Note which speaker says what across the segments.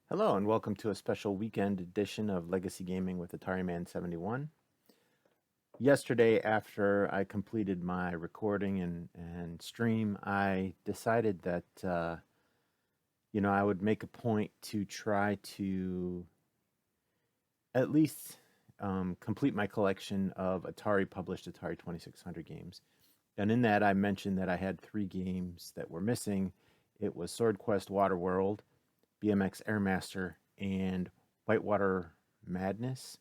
Speaker 1: Hello and welcome to a special weekend edition of Legacy Gaming with Atari Man 71. Yesterday, after I completed my recording and stream, I decided that I would make a point to try to at least complete my collection of Atari published Atari 2600 games. And in that, I mentioned that I had 3 games that were missing. It was Swordquest Waterworld, BMX Airmaster, and Whitewater Madness.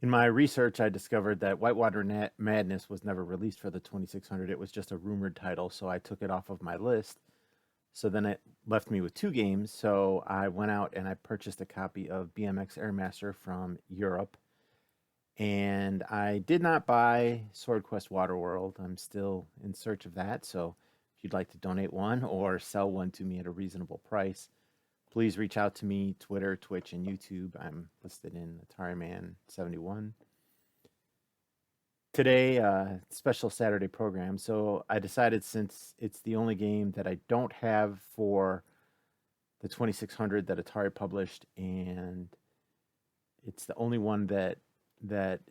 Speaker 1: In my research, I discovered that Whitewater Madness was never released for the 2600. It was just a rumored title, so I took it off of my list. So then it left me with 2 games, so I went out and I purchased a copy of BMX Airmaster from Europe. And I did not buy Swordquest Waterworld. I'm still in search of that, so if you'd like to donate one or sell one to me at a reasonable price, please reach out to me, Twitter, Twitch, and YouTube. I'm listed in Atari Man 71. Today, special Saturday program. So I decided, since it's the only game that I don't have for the 2600 that Atari published, and it's the only one that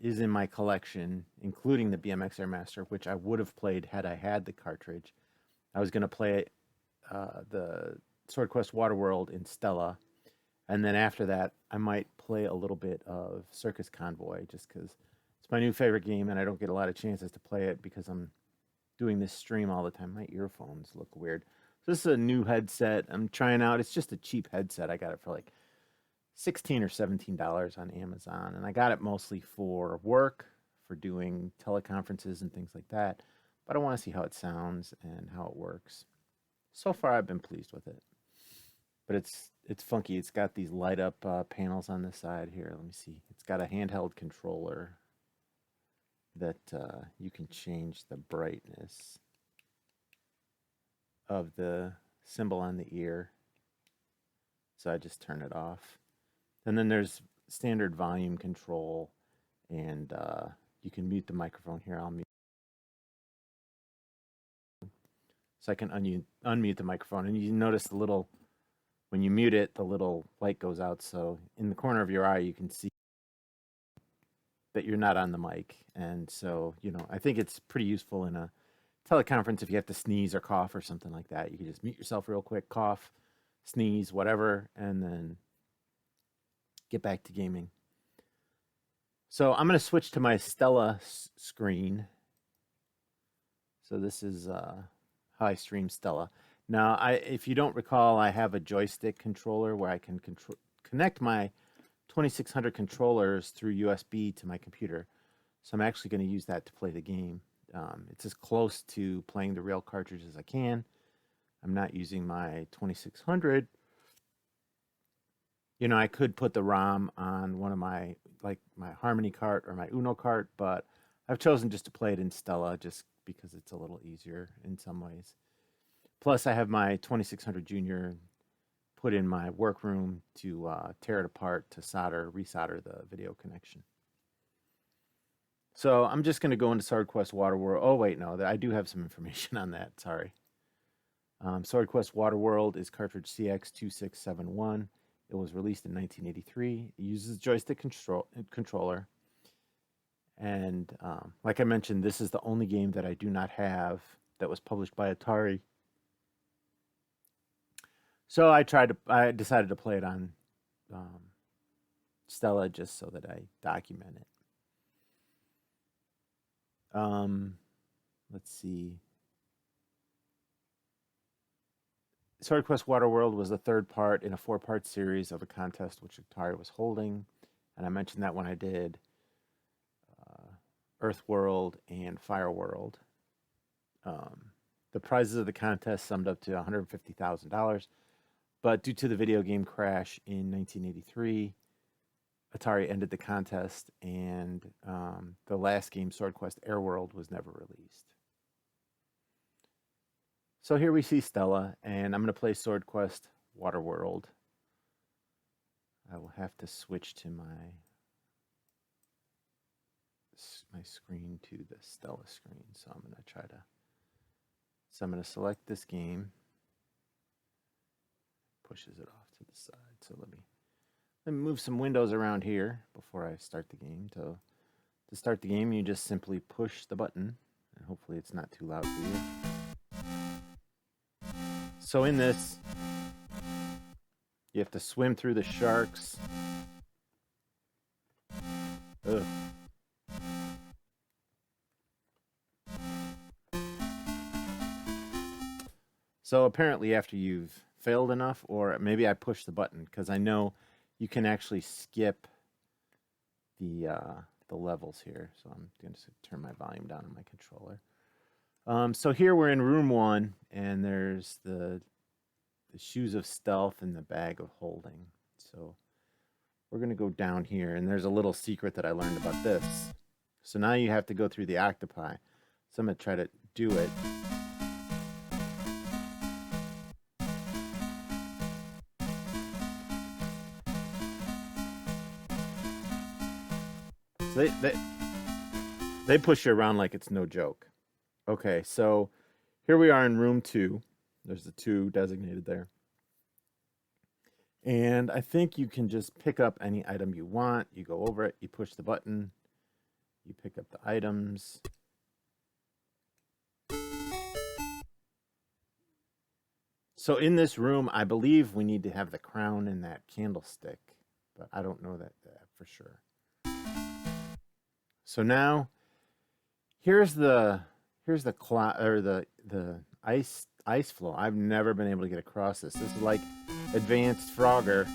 Speaker 1: is in my collection, including the BMX Airmaster, which I would have played had I had the cartridge. I was going to play the Swordquest Waterworld in Stella, and then after that, I might play a little bit of Circus Convoy, just because it's my new favorite game, and I don't get a lot of chances to play it because I'm doing this stream all the time. My earphones look weird. So this is a new headset I'm trying out. It's just a cheap headset. I got it for like $16 or $17 on Amazon, and I got it mostly for work, for doing teleconferences and things like that. But I want to see how it sounds and how it works. So far, I've been pleased with it. But it's funky. It's got these light up panels on the side here. Let me see. It's got a handheld controller that you can change the brightness of the symbol on the ear. So I just turn it off. And then there's standard volume control, and you can mute the microphone here. I'll mute. So I can unmute the microphone, and you notice the little, when you mute it, the little light goes out. So in the corner of your eye, you can see that you're not on the mic. And so, I think it's pretty useful in a teleconference if you have to sneeze or cough or something like that. You can just mute yourself real quick, cough, sneeze, whatever, and then get back to gaming. So I'm going to switch to my Stella screen. So this is how I stream Stella. Now, if you don't recall, I have a joystick controller where I can connect my 2600 controllers through USB to my computer. So I'm actually going to use that to play the game. It's as close to playing the real cartridge as I can. I'm not using my 2600. I could put the ROM on one of my Harmony cart or my Uno cart, but I've chosen just to play it in Stella just because it's a little easier in some ways. Plus, I have my 2600 Junior put in my workroom to tear it apart to resolder the video connection. So I'm just going to go into Swordquest Waterworld. Oh, wait, no, I do have some information on that. Sorry. Swordquest Waterworld is cartridge CX2671. It was released in 1983. It uses joystick controller. And like I mentioned, this is the only game that I do not have that was published by Atari. So I decided to play it on Stella just so that I document it. Let's see. Swordquest Waterworld was the third part in a 4-part series of a contest which Atari was holding, and I mentioned that when I did Earthworld and Fireworld. The prizes of the contest summed up to $150,000, but due to the video game crash in 1983, Atari ended the contest, and the last game, Swordquest Airworld, was never released. So here we see Stella, and I'm going to play Swordquest Waterworld. I will have to switch to my screen to the Stella screen. So I'm going to select this game, pushes it off to the side. So let me move some windows around here before I start the game. To start the game, you just simply push the button, and hopefully it's not too loud for you. So in this, you have to swim through the sharks. Ugh. So apparently after you've failed enough, or maybe I pushed the button, because I know you can actually skip the levels here. So I'm going to turn my volume down on my controller. So here we're in room 1, and there's the shoes of stealth and the bag of holding. So we're going to go down here, and there's a little secret that I learned about this. So now you have to go through the octopi. So I'm going to try to do it. So they push you around like it's no joke. Okay, so here we are in room 2. There's the 2 designated there. And I think you can just pick up any item you want. You go over it, you push the button, you pick up the items. So in this room, I believe we need to have the crown and that candlestick, but I don't know that for sure. So now, here's the ice flow. I've never been able to get across this. This is like advanced Frogger.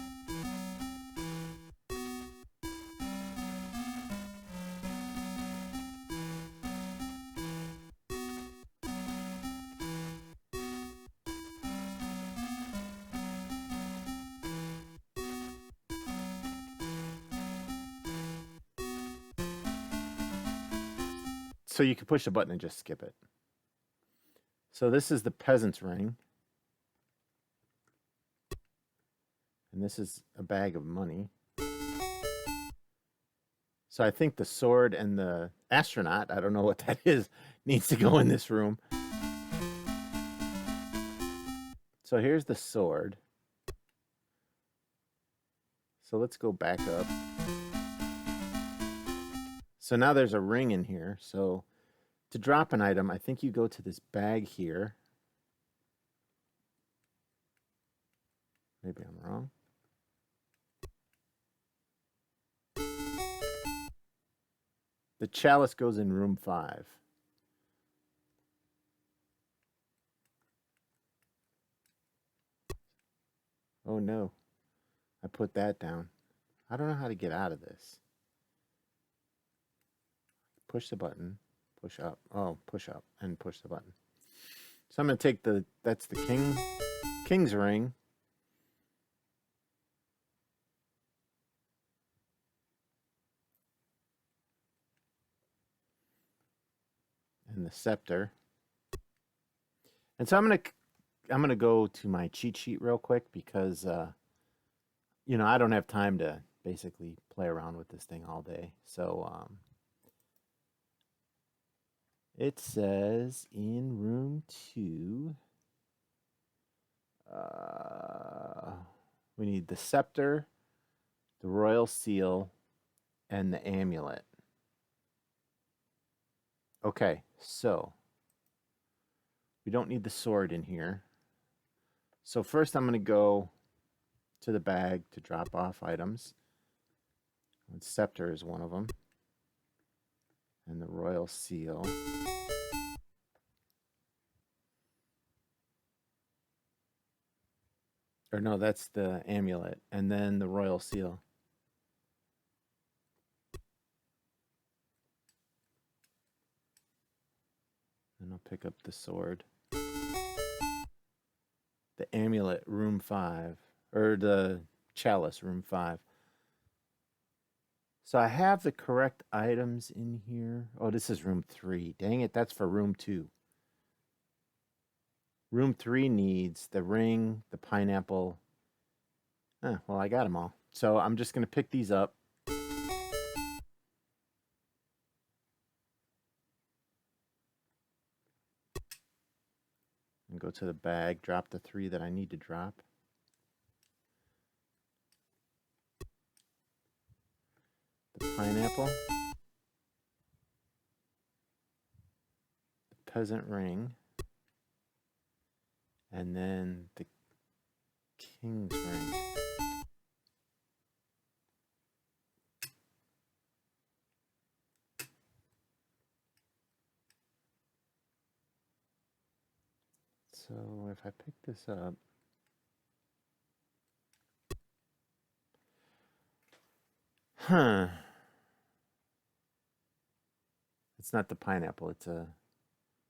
Speaker 1: So you can push a button and just skip it. So this is the peasant's ring. And this is a bag of money. So I think the sword and the astronaut, I don't know what that is, needs to go in this room. So here's the sword. So let's go back up. So now there's a ring in here. So to drop an item, I think you go to this bag here. Maybe I'm wrong. The chalice goes in room 5. Oh no, I put that down. I don't know how to get out of this. Push the button, push up. Oh, push up and push the button. So I'm going to take that's the king's ring. And the scepter. And so I'm going to go to my cheat sheet real quick because you know, I don't have time to basically play around with this thing all day. So it says in room 2, we need the scepter, the royal seal, and the amulet. Okay, so we don't need the sword in here. So first I'm going to go to the bag to drop off items. And scepter is one of them. And the royal seal. Or no, that's the amulet. And then the royal seal. And I'll pick up the sword. The amulet, room 5. Or the chalice, room 5. So I have the correct items in here. Oh, this is room 3. Dang it, that's for room 2. Room 3 needs the ring, the pineapple. Well, I got them all. So I'm just going to pick these up. And go to the bag, drop the 3 that I need to drop. pineapple, the peasant ring, and then the king's ring. So if I pick this up, it's not the pineapple, it's a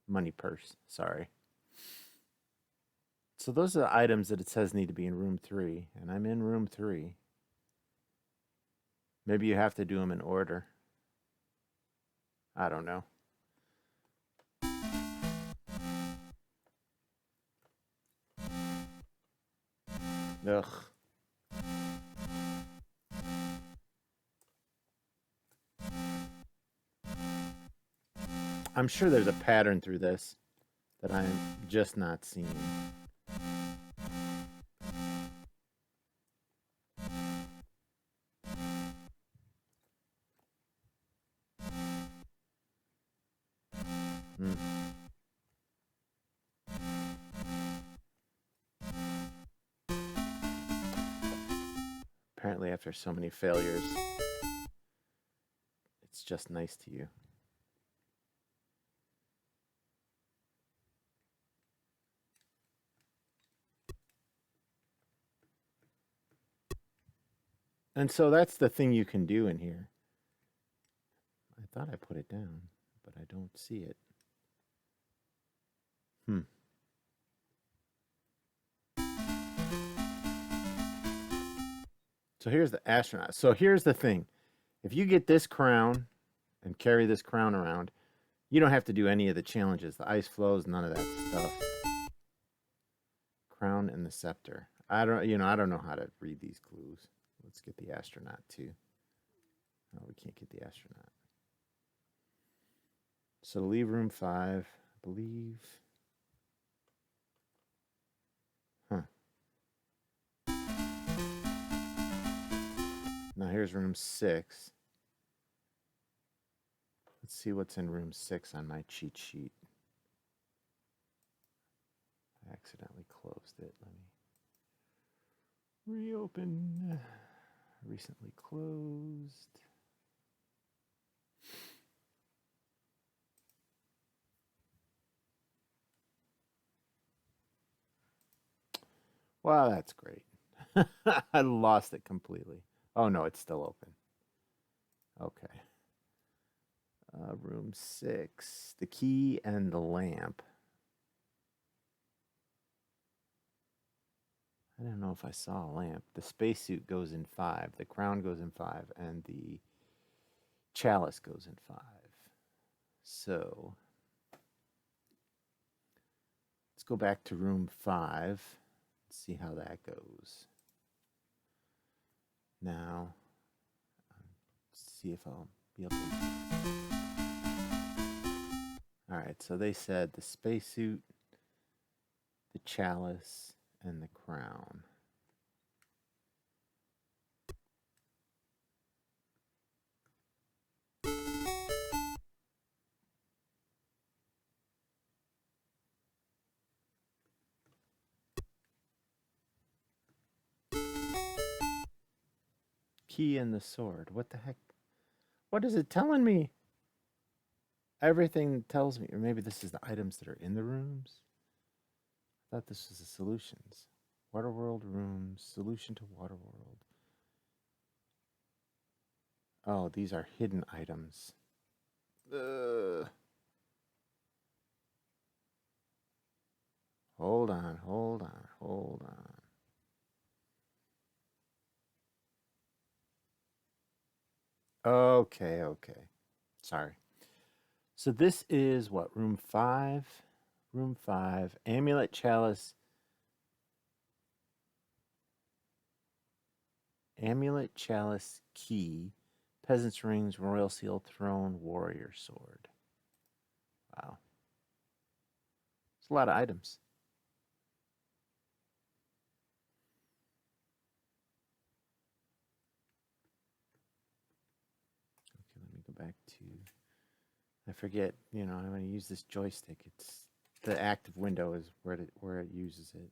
Speaker 1: money purse, sorry. So those are the items that it says need to be in room 3, and I'm in room 3. Maybe you have to do them in order. I don't know. Ugh. I'm sure there's a pattern through this that I'm just not seeing. Apparently, after so many failures, it's just nice to you. And so that's the thing you can do in here. I thought I put it down, but I don't see it. So here's the astronaut. So here's the thing. If you get this crown and carry this crown around, you don't have to do any of the challenges. The ice flows, none of that stuff. Crown and the scepter. I don't know how to read these clues. Let's get the astronaut too. No, we can't get the astronaut. So to leave room 5, I believe. Now here's room 6. Let's see what's in room 6 on my cheat sheet. I accidentally closed it. Let me reopen. Recently closed. Wow, that's great. I lost it completely. Oh no, it's still open. Okay. Room 6, the key and the lamp. I don't know if I saw a lamp. The spacesuit goes in 5, the crown goes in 5, and the chalice goes in 5. So let's go back to room 5. Let's see how that goes. Now, see if I'll be able to. All right, so they said the spacesuit, the chalice, and the crown. Key and the sword. What the heck? What is it telling me? Everything tells me, or maybe this is the items that are in the rooms. I thought this was the solutions. Waterworld rooms, solution to Waterworld. Oh, these are hidden items. Hold on. Okay. Sorry. So this is what, room 5? Room 5, amulet, chalice. Amulet, chalice, key, peasant's rings, royal seal, throne, warrior sword. Wow. It's a lot of items. I forget, you know, I'm going to use this joystick. It's the active window is where it uses it.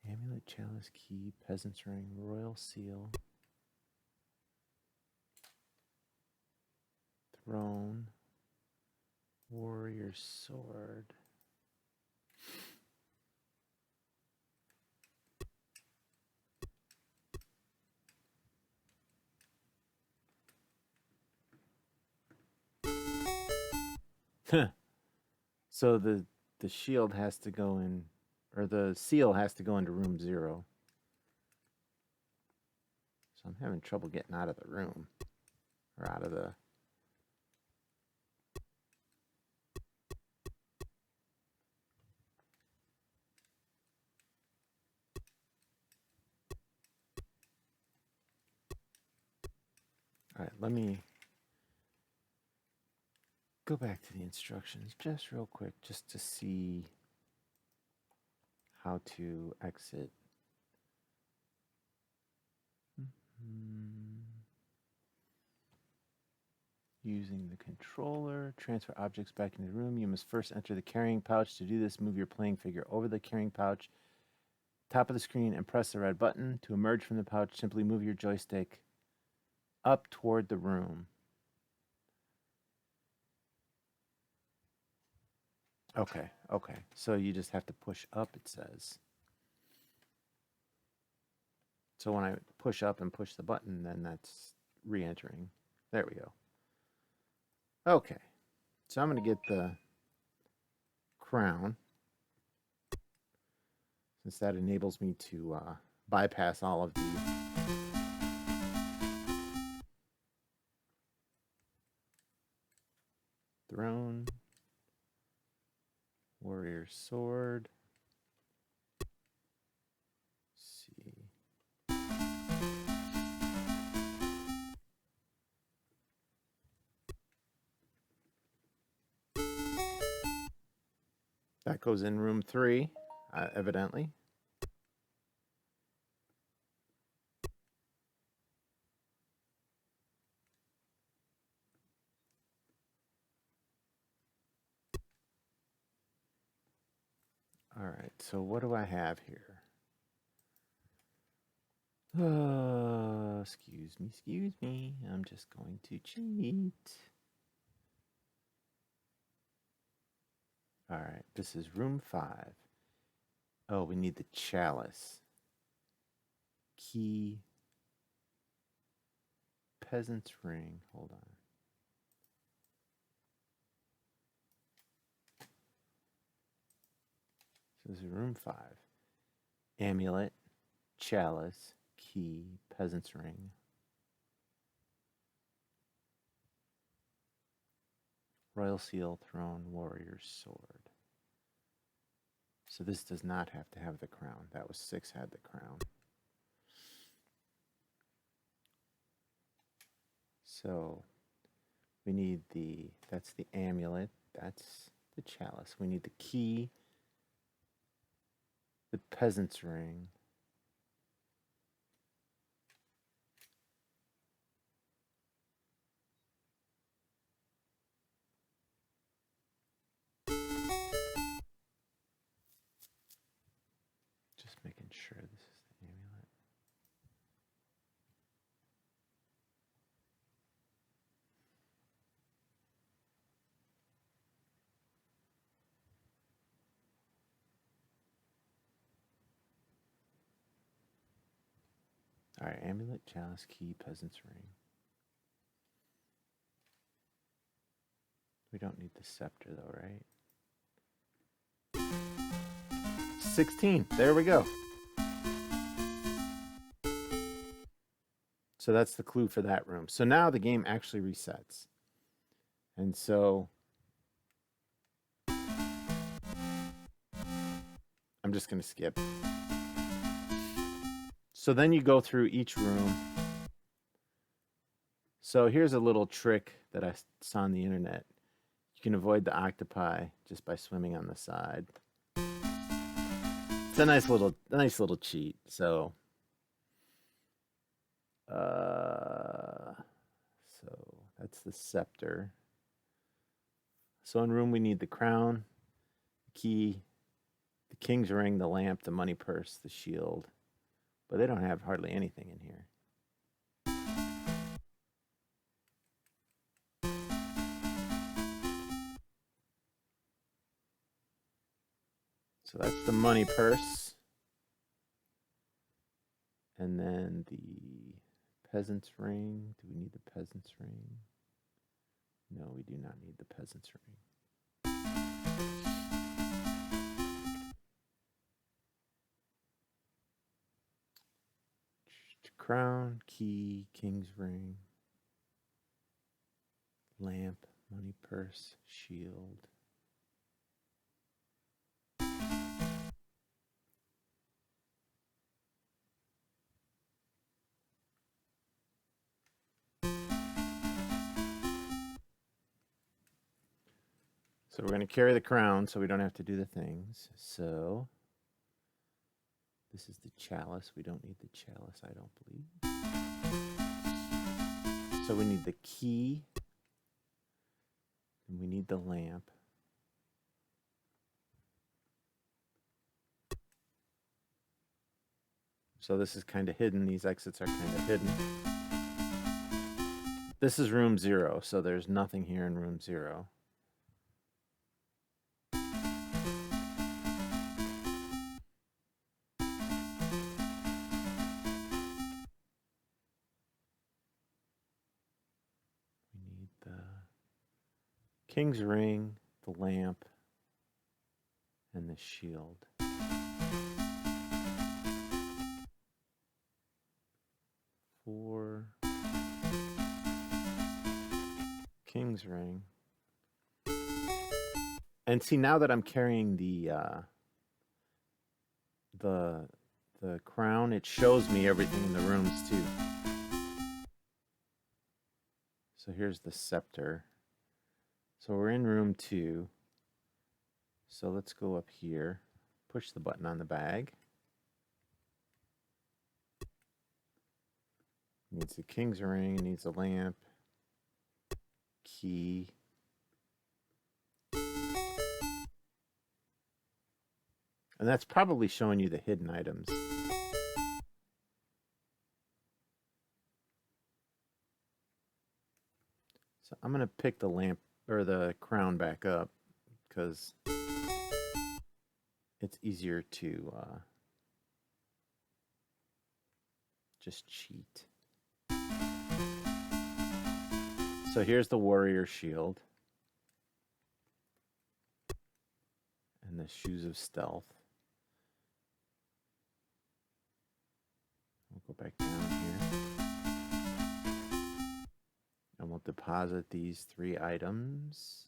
Speaker 1: Amulet, chalice, key, peasant's ring, royal seal, throne, warrior sword. So the shield has to go in, or the seal has to go into room 0. So I'm having trouble getting out of the room, or out of the... All right, let me go back to the instructions just real quick, just to see how to exit. Using the controller, transfer objects back into the room. You must first enter the carrying pouch. To do this, move your playing figure over the carrying pouch, top of the screen, and press the red button. To emerge from the pouch, simply move your joystick up toward the room. Okay, okay. So you just have to push up, it says. So when I push up and push the button, then that's re-entering. There we go. Okay. So I'm going to get the crown, since that enables me to bypass all of the throne, warrior sword. Let's see. That goes in room 3, evidently. All right, so what do I have here? Excuse me. I'm just going to cheat. All right, this is room 5. Oh, we need the chalice. Key. Peasant's ring. Hold on. So this is room 5. Amulet, chalice, key, peasant's ring. Royal seal, throne, warrior's sword. So this does not have to have the crown. That was 6 had the crown. So we need that's the amulet, that's the chalice. We need the key, the peasant's ring, just making sure this is the amulet. All right, amulet, chalice, key, peasant's ring. We don't need the scepter though, right? 16. There we go. So that's the clue for that room. So now the game actually resets. And so I'm just going to skip. So then you go through each room. So here's a little trick that I saw on the internet. You can avoid the octopi just by swimming on the side. It's a nice little cheat. So, that's the scepter. So in room we need the crown, the key, the king's ring, the lamp, the money purse, the shield. But they don't have hardly anything in here. So that's the money purse. And then the peasant's ring. Do we need the peasant's ring? No, we do not need the peasant's ring. Crown, key, king's ring, lamp, money purse, shield. So we're going to carry the crown so we don't have to do the things. So this is the chalice. We don't need the chalice, I don't believe. So we need the key. And we need the lamp. So this is kind of hidden. These exits are kind of hidden. This is room 0, so there's nothing here in room 0. King's ring, the lamp, and the shield. For King's ring. And see, now that I'm carrying the crown, it shows me everything in the rooms too. So here's the scepter. So we're in room 2. So let's go up here, push the button on the bag. It needs the king's ring, it needs a lamp, key. And that's probably showing you the hidden items. So I'm going to pick the lamp or the crown back up because it's easier to just cheat. So here's the warrior shield and the shoes of stealth. We'll go back down here. And we'll deposit these 3 items.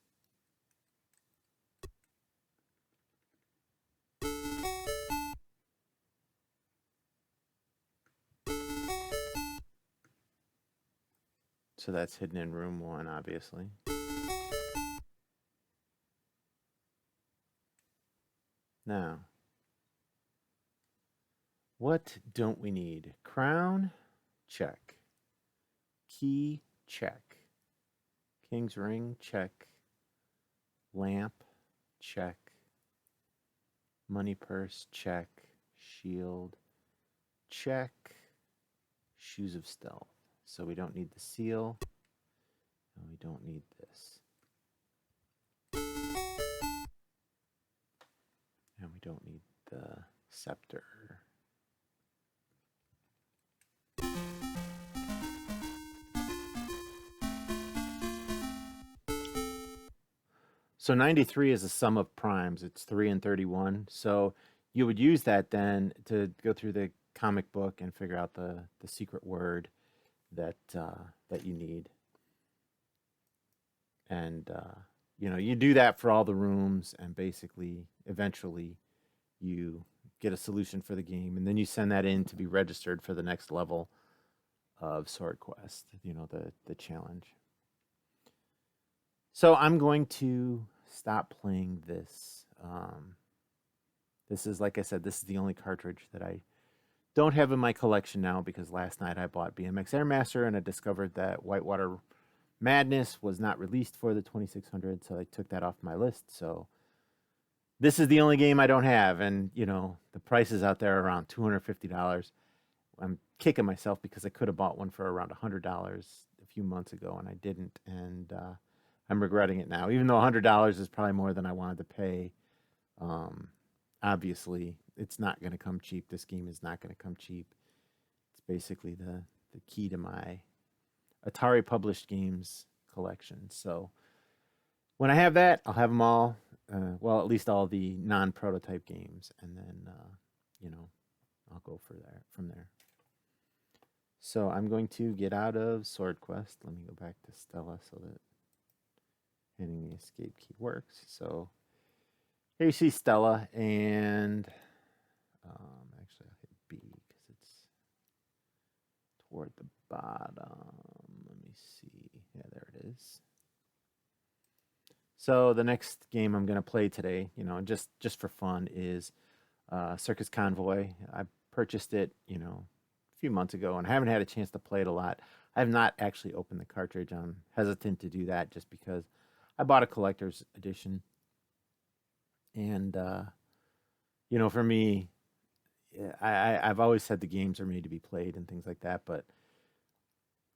Speaker 1: So that's hidden in room 1, obviously. Now, what don't we need? Crown, check. Key, check. King's ring, check. Lamp, check. Money purse, check. Shield, check. Shoes of stealth. So we don't need the seal, and we don't need this. And we don't need the scepter. So 93 is a sum of primes. It's 3 and 31. So you would use that then to go through the comic book and figure out the secret word that you need. And you know, you do that for all the rooms, and basically eventually you get a solution for the game, and then you send that in to be registered for the next level of Swordquest, you know, the challenge. So I'm going to stop playing this This is, like I said, this is the only cartridge that I don't have in my collection now because last night I bought BMX Airmaster and I discovered that Whitewater Madness was not released for the 2600, so I took that off my list. So this is the only game I don't have, and you know the prices out there are around $250. I'm kicking myself because I could have bought one for around $100 a few months ago, and I didn't, and I'm regretting it now. Even though $100 is probably more than I wanted to pay, obviously it's not going to come cheap. This game is not going to come cheap. It's basically the key to my Atari published games collection. So when I have that, I'll have them all. Well, at least all the non-prototype games, and then you know, I'll go from there. So I'm going to get out of Swordquest. Let me go back to Stella so that hitting the escape key works. So here you see Stella, and actually I'll hit B because it's toward the bottom. Let me see. Yeah, there it is. So the next game I'm going to play today, you know, just for fun, is Circus Convoy. I purchased it, you know, a few months ago, and I haven't had a chance to play it a lot. I have not actually opened the cartridge. I'm hesitant to do that just because I bought a collector's edition. And, you know, for me, I've always said the games are made to be played and things like that. But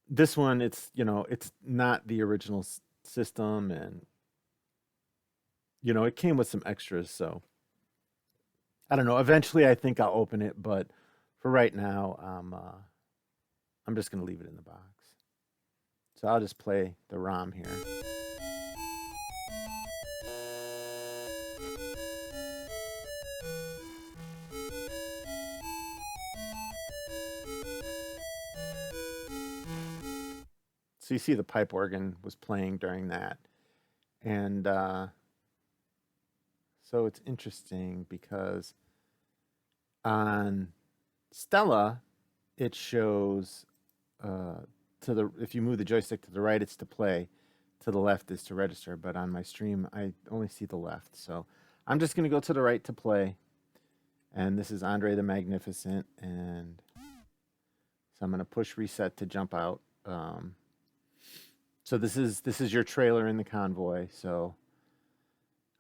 Speaker 1: this one, it's, you know, it's not the original system. And, you know, it came with some extras. So I don't know. Eventually, I think I'll open it. But for right now, I'm just going to leave it in the box. So I'll just play the ROM here. So you see the pipe organ was playing during that. And so it's interesting because on Stella, it shows if you move the joystick to the right, it's to play. To the left is to register. But on my stream, I only see the left. So I'm just going to go to the right to play. And this is Andre the Magnificent. And so I'm going to push reset to jump out. So this is your trailer in the convoy. So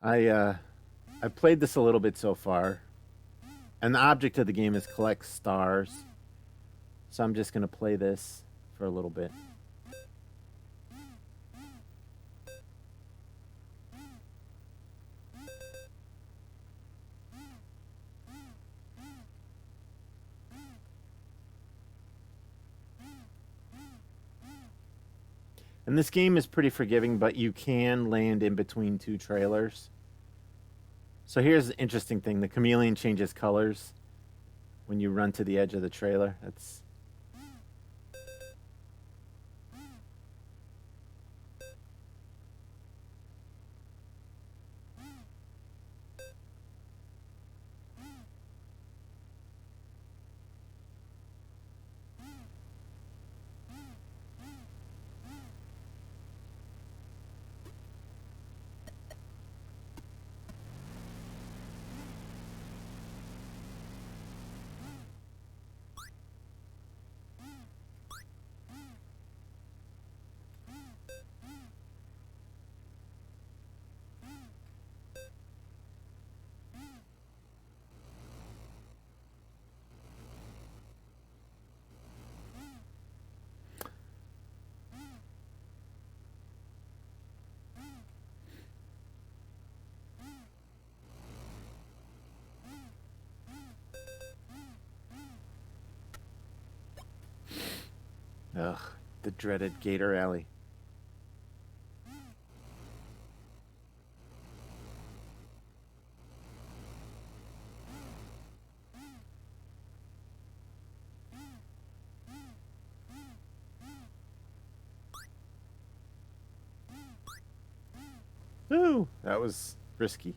Speaker 1: I've played this a little bit so far, and the object of the game is collect stars. So I'm just gonna play this for a little bit. And this game is pretty forgiving, but you can land in between two trailers. So here's the interesting thing. The chameleon changes colors when you run to the edge of the trailer. That's... Ugh, the dreaded Gator Alley. Ooh, that was risky.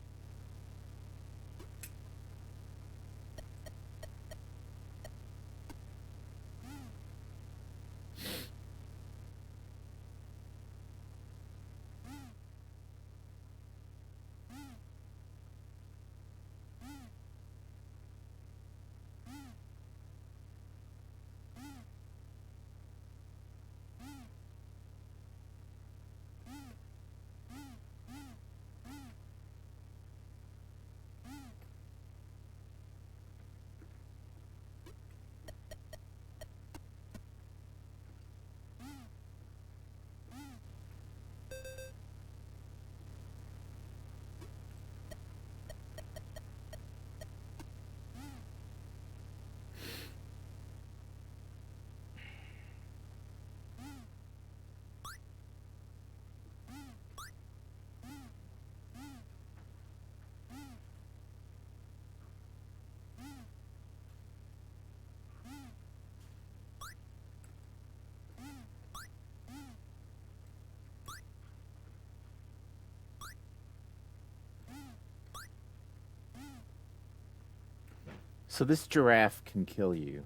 Speaker 1: So this giraffe can kill you,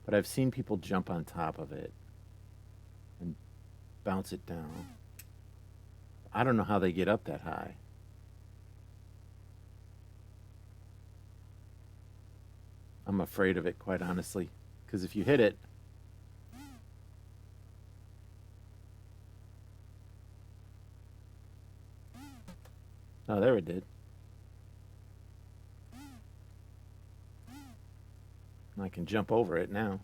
Speaker 1: but I've seen people jump on top of it and bounce it down. I don't know how they get up that high. I'm afraid of it, quite honestly, because if you hit it, oh, there it did. I can jump over it now.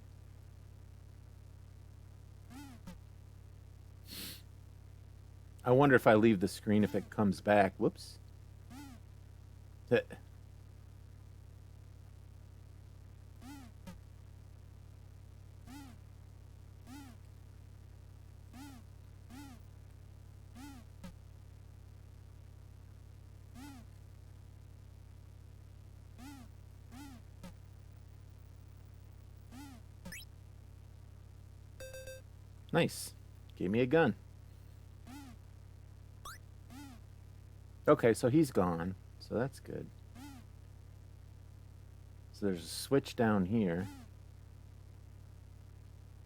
Speaker 1: I wonder if I leave the screen if it comes back. Whoops. Nice. Gave me a gun. Okay, so he's gone. So that's good. So there's a switch down here.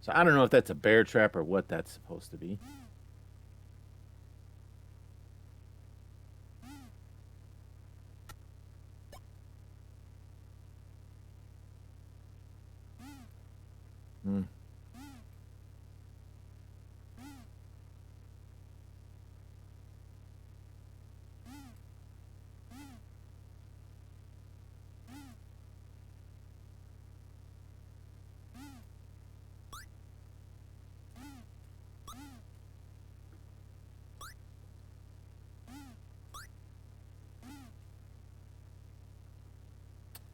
Speaker 1: So I don't know if that's a bear trap or what that's supposed to be. Hmm.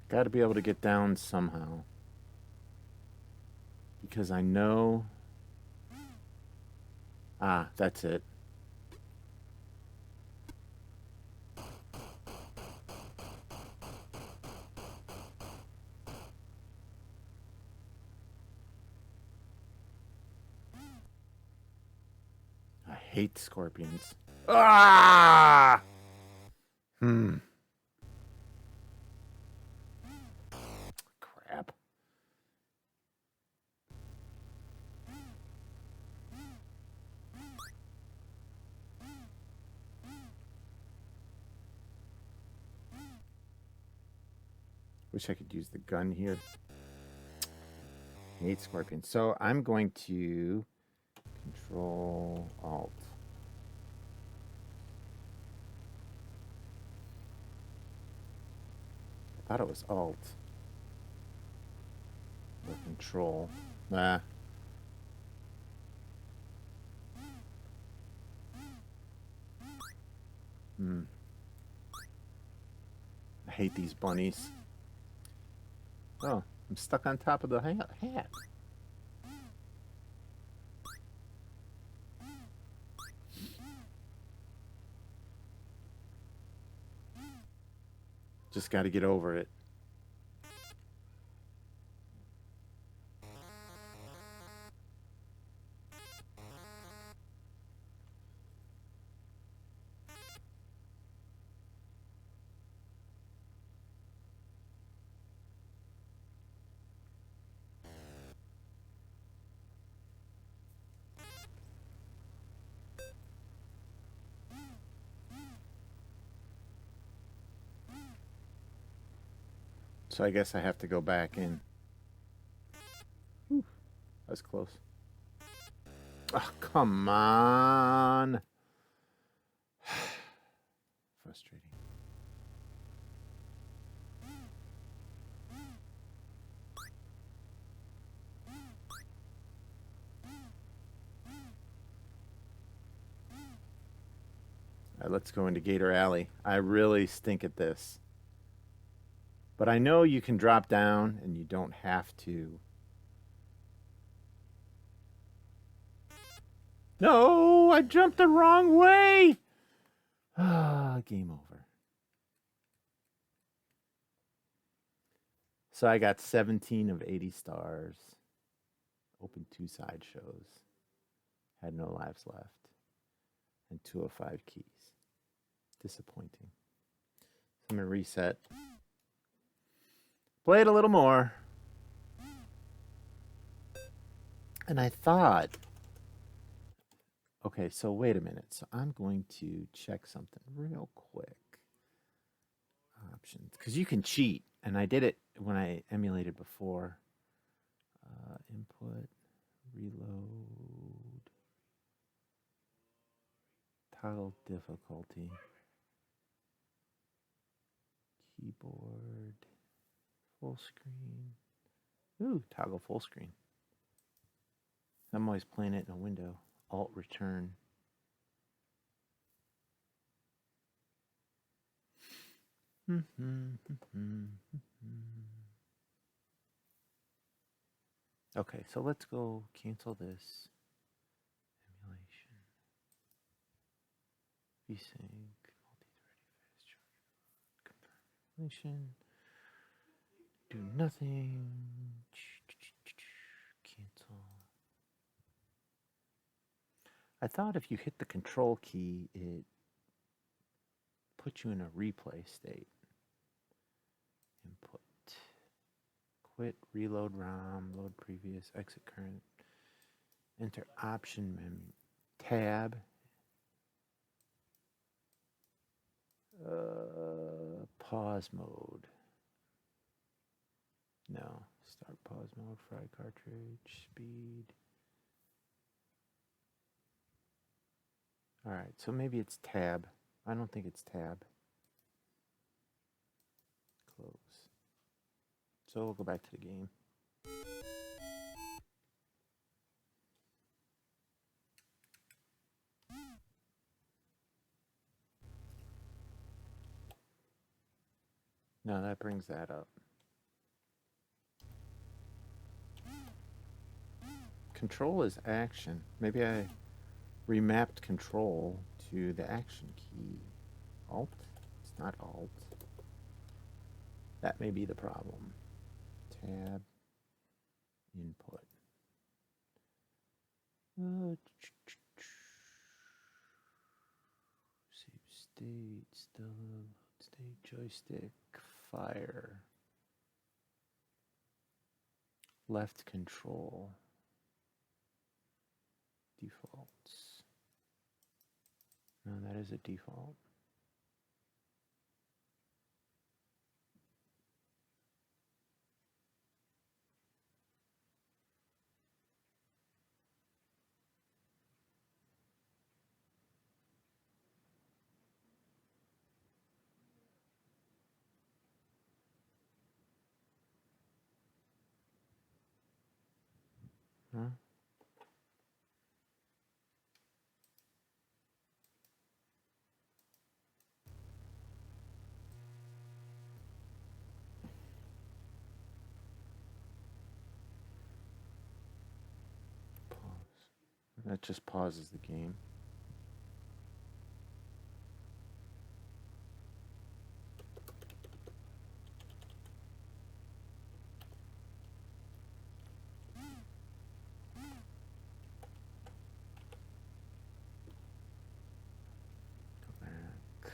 Speaker 1: Got to be able to get down somehow. Because I know... Ah, that's it. I hate scorpions. Ah! Crap. Wish I could use the gun here. I hate scorpions. So I'm going to Control Alt. I thought it was Alt. Or Control. Nah. I hate these bunnies. Oh, I'm stuck on top of the hat. Just got to get over it. So I guess I have to go back in. Whew, that was close. Oh, come on. Frustrating. All right, let's go into Gator Alley. I really stink at this. But I know you can drop down and you don't have to. No, I jumped the wrong way. Ah, game over. So I got 17 of 80 stars. Opened 2 sideshows. Had no lives left. And 2 of 5 keys. Disappointing. So I'm going to reset. Play it a little more. And I thought, okay, so wait a minute. So I'm going to check something real quick. Options, because you can cheat, and I did it when I emulated before. Input, reload, toggle difficulty, keyboard, full screen. Ooh, toggle full screen. I'm always playing it in a window. Alt return. Okay, so let's go cancel this. Emulation. Vsync. Confirmation. Do nothing. Cancel. I thought if you hit the control key, it puts you in a replay state. Input. Quit, reload ROM, load previous, exit current. Enter option menu. Tab. Pause mode. No. Start pause mode, fry cartridge, speed. All right, so maybe it's tab. I don't think it's tab. Close. So we'll go back to the game. No, that brings that up. Control is action. Maybe I remapped control to the action key. Alt? It's not alt. That may be the problem. Tab. Input. Save state. Still load state. Joystick. Fire. Left control. Defaults. No, that is a default. Huh? Pause. That just pauses the game. Go back.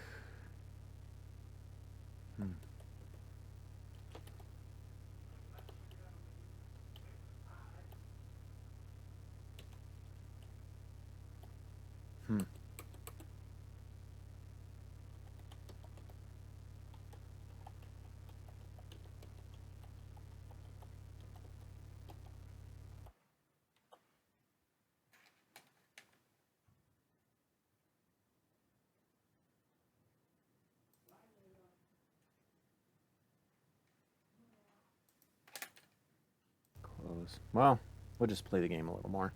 Speaker 1: Close. Well, we'll just play the game a little more.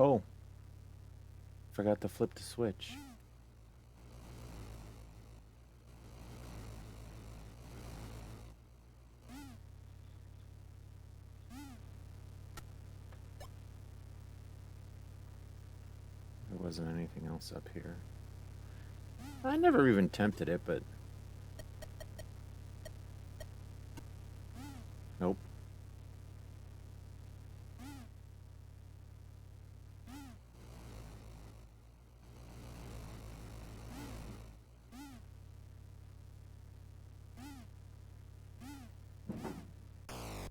Speaker 1: Oh, forgot to flip the switch. There wasn't anything else up here. I never even tempted it, but nope.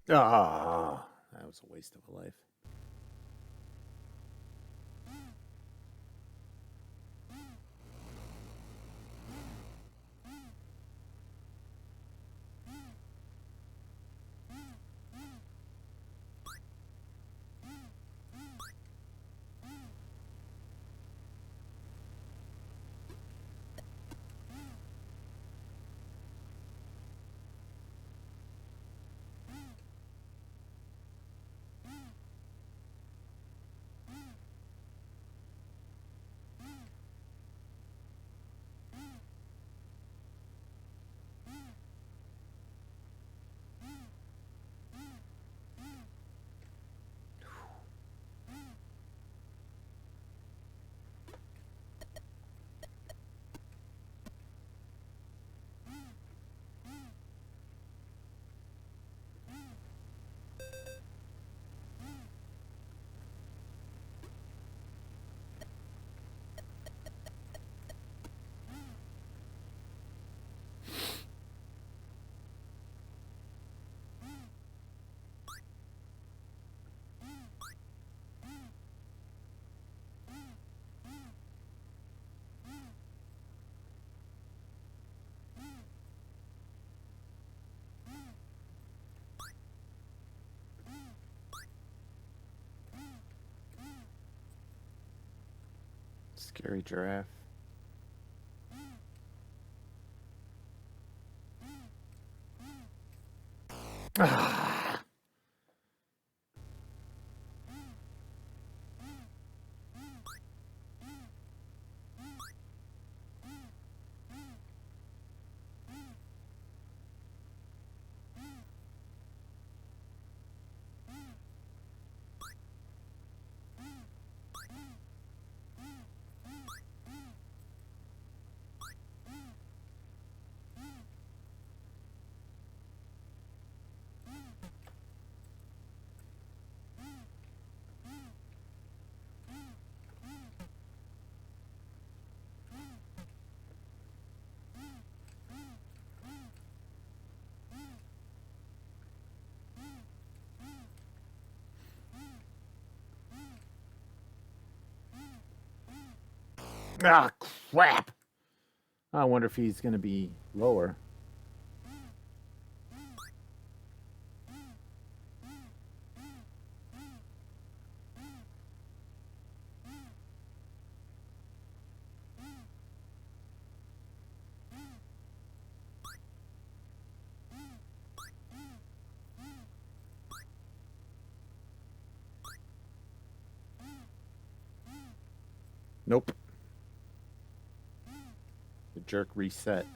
Speaker 1: Ah, that was a waste of a life. Scary giraffe. Ah. Ah, crap. I wonder if he's going to be lower. Nope. The jerk reset.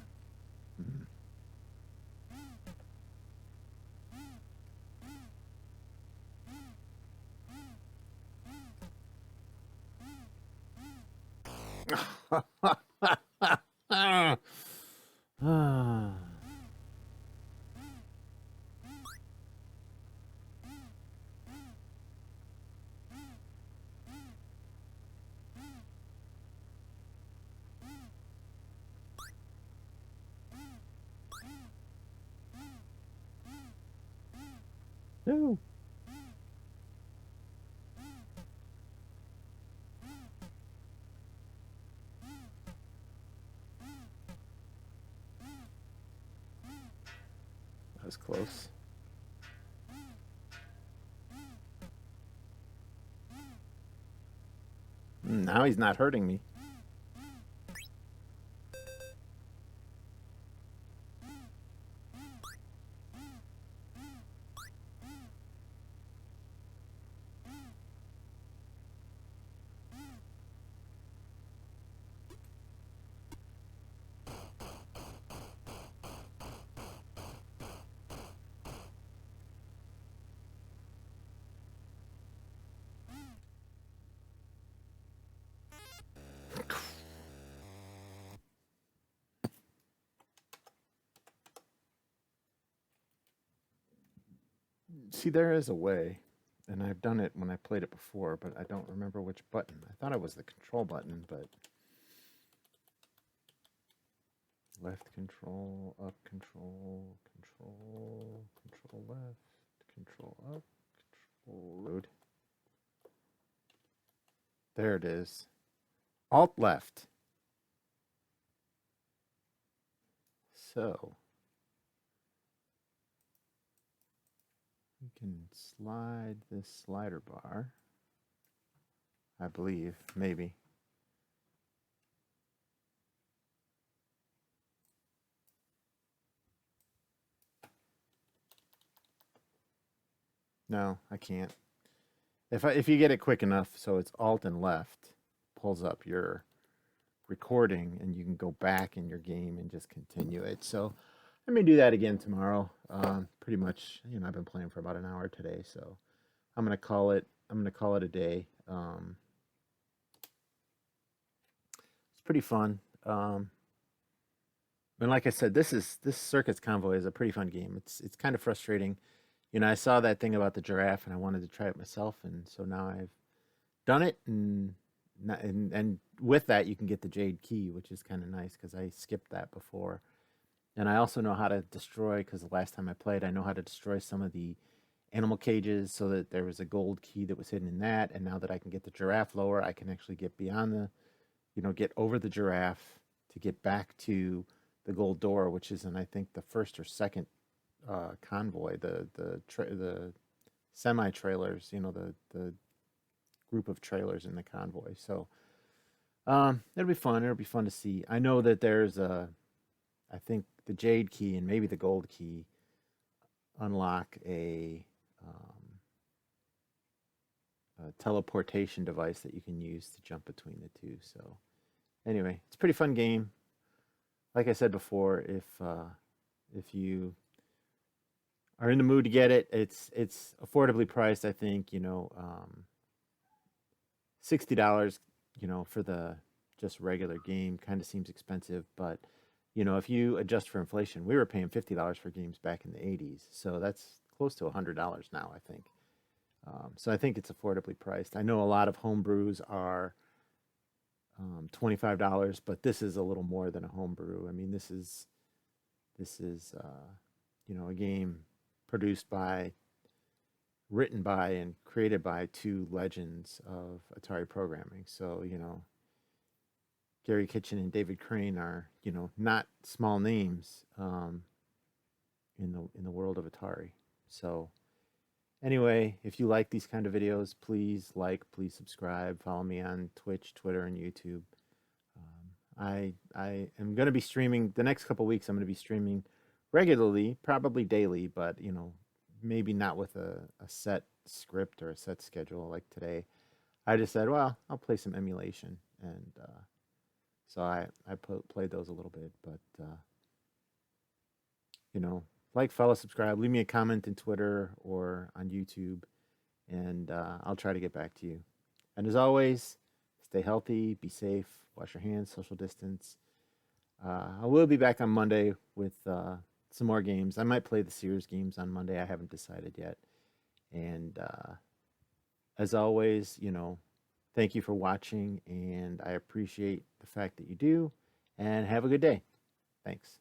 Speaker 1: Ah. No. That was close. Now he's not hurting me. See, there is a way, and I've done it when I played it before, but I don't remember which button. I thought it was the control button, but left control, up control, control, control left, control up, control road. There it is. Alt left. So we can slide this slider bar, I believe, maybe. No, I can't. If you get it quick enough, so it's Alt and left, pulls up your recording, and you can go back in your game and just continue it. So I may do that again tomorrow. Pretty much, I've been playing for about an hour today, so I'm gonna call it. I'm gonna call it a day. It's pretty fun. And like I said, this Circus Convoy is a pretty fun game. It's kind of frustrating. I saw that thing about the giraffe, and I wanted to try it myself, and so now I've done it, and with that you can get the jade key, which is kind of nice because I skipped that before. And I also know how to destroy, because the last time I played, I know how to destroy some of the animal cages, so that there was a gold key that was hidden in that. And now that I can get the giraffe lower, I can actually get beyond get over the giraffe to get back to the gold door, which is in, I think, the first or second convoy, the semi trailers, the group of trailers in the convoy. So it'll be fun. It'll be fun to see. I know that there's I think the jade key and maybe the gold key unlock a teleportation device that you can use to jump between the two. So anyway, it's a pretty fun game. Like I said before, if you are in the mood to get it, it's affordably priced. I think $60, for the just regular game kind of seems expensive, but if you adjust for inflation, we were paying $50 for games back in the '80s, so that's close to $100 now, I think. So I think it's affordably priced. I know a lot of homebrews are $25, but this is a little more than a homebrew. I mean, this is a game produced by, written by, and created by two legends of Atari programming. So Gary Kitchen and David Crane are not small names in the world of Atari. So anyway, if you like these kind of videos, please please subscribe, follow me on Twitch, Twitter, and YouTube. I am going to be streaming the next couple weeks. I'm going to be streaming regularly, probably daily, but maybe not with a set script or a set schedule like today. I just said, well, I'll play some emulation, and so I played those a little bit, but follow, subscribe, leave me a comment in Twitter or on YouTube, and I'll try to get back to you. And as always, stay healthy, be safe, wash your hands, social distance. I will be back on Monday with some more games. I might play the Sears games on Monday. I haven't decided yet. And as always, thank you for watching, and I appreciate the fact that you do, and have a good day. Thanks.